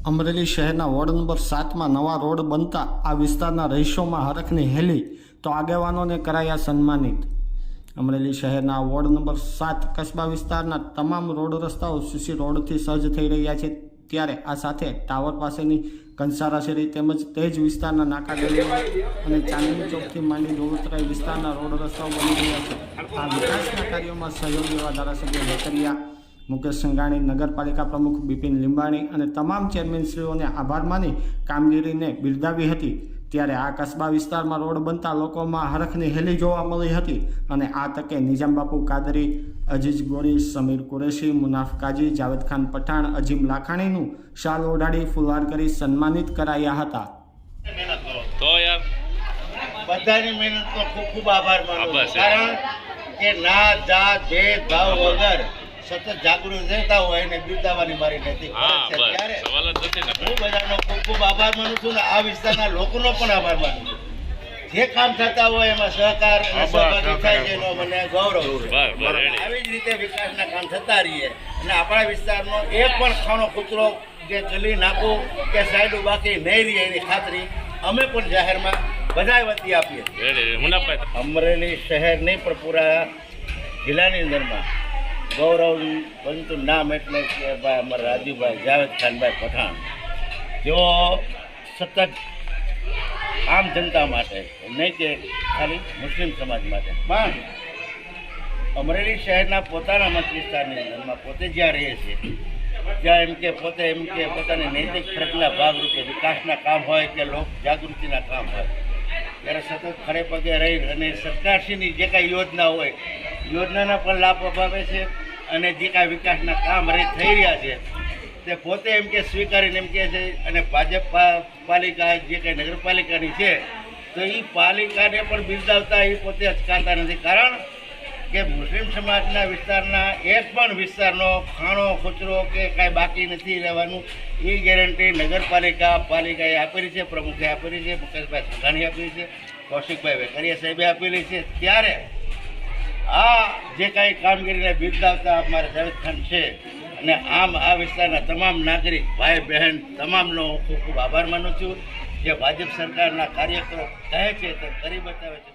અમરેલી શહેરના ward number 7માં નવા road બનતા આ વિસ્તારના રહીશોમાં હરખની હેલી તો આગેવાનોને કરાયા સન્માનિત। અમરેલી શહેરના વોર્ડ નંબર 7 કસ્બા વિસ્તારના તમામ રોડ રસ્તાઓ સીસી રોડથી સજ્જ થઈ રહ્યા છે, ત્યારે આ સાથે ટાવર પાસેની કંસારા શેરી તેમજ તેજ વિસ્તારના નાકા ગલીઓ અને ચાંદની ચોકથી માંડી દોલતરાઈ વિસ્તારના રોડ રસ્તાઓ બની રહ્યા છે। આ વિકાસના કાર્યોમાં સહયોગ એવા ધારાસભ્ય વેકરિયા, મુકેશ સંઘાણી, નગરપાલિકા પ્રમુખ બિપિન લીંબાણી અને તમામ ચેરમેનશ્રીઓને આભાર માની કામગીરીને બિરદાવી હતી। ત્યારે આ કસ્બા વિસ્તારમાં રોડ બનતા લોકોમાં હરખની હેલી જોવા મળી હતી અને આ તકે નિજામબાપુ કાદરી, અજીઝ ગોરી, સમીર કુરેશી, મુનાફ કાજી, જાવેદ ખાન પઠાણ, અજીમ લાખાણીનું શાલ ઓઢાડી ફુલવાર કરી સન્માનિત કરાયા હતા। તો યાર બધાની મહેનતનો ખૂબ ખૂબ આભાર માનું છું, કારણ કે ના જાત ભેદભાવ વગર સતત જાગૃત રહેતા હોય એને બિરદાવવાની મારી નથી। ત્યારે હું બધાનો ખૂબ ખૂબ આભાર માનું છું ને આ વિસ્તારના લોકોનો પણ આભાર માનું છું। જે કામ થતા હોય એમાં સહકાર અને સહભાગી થાય છે એનો મને ગૌરવ છે। આવી જ રીતે વિકાસના કામ થતા રહીએ અને આપણા વિસ્તારનો એક પણ ખાણો કૂતરો જે ગલી નાખું કે સાઈડો બાકી નહીં રહે એની ખાતરી અમે પણ જાહેરમાં બધાય વતી આપીએ। અમરેલી શહેર નહીં પણ પૂરા જિલ્લાની અંદરમાં ગૌરવ બનતું નામ એટલે કે ભાઈ અમારા રાજુભાઈ જાવેદ ખાનભાઈ પઠાણ, જેઓ સતત આમ જનતા માટે નહીં કે ખાલી મુસ્લિમ સમાજ માટે પણ અમરેલી શહેરના પોતાના મત વિસ્તારની અંદરમાં પોતે જ્યાં રહે છે ત્યાં એમ કે પોતાની નૈતિક ફરજના ભાગરૂપે વિકાસના કામ હોય કે લોક જાગૃતિના કામ હોય ત્યારે સતત ખડે પગે રહી અને સરકારશ્રીની જે કાંઈ યોજના હોય યોજનાના પણ લાભ અપાવે છે અને જે કાંઈ વિકાસના કામ થઈ રહ્યા છે તે પોતે એમ કે સ્વીકારીને એમ કહે છે। અને ભાજપ પાલિકા જે કાંઈ નગરપાલિકાની છે તો એ પાલિકાને પણ બિરદાવતા એ પોતે અચકાતા નથી, કારણ કે મુસ્લિમ સમાજના વિસ્તારના એક પણ વિસ્તારનો ખાણો કચરો કે કાંઈ બાકી નથી રહેવાનું એ ગેરંટી પાલિકાએ આપેલી છે, પ્રમુખે આપેલી છે, મુકેશભાઈ સંઘાણી આપેલી છે, કૌશિકભાઈ વેકરિયા સાહેબે આપેલી છે। ત્યારે આ જે કાંઈ કામગીરીને બિરદાવતા અમારા જાવેદ ખાન છે અને આમ આ વિસ્તારના તમામ નાગરિક ભાઈ બહેન તમામનો ખૂબ ખૂબ આભાર માનું છું, જે ભાજપ સરકારના કાર્યકરો કહે છે તે કરી બતાવે છે।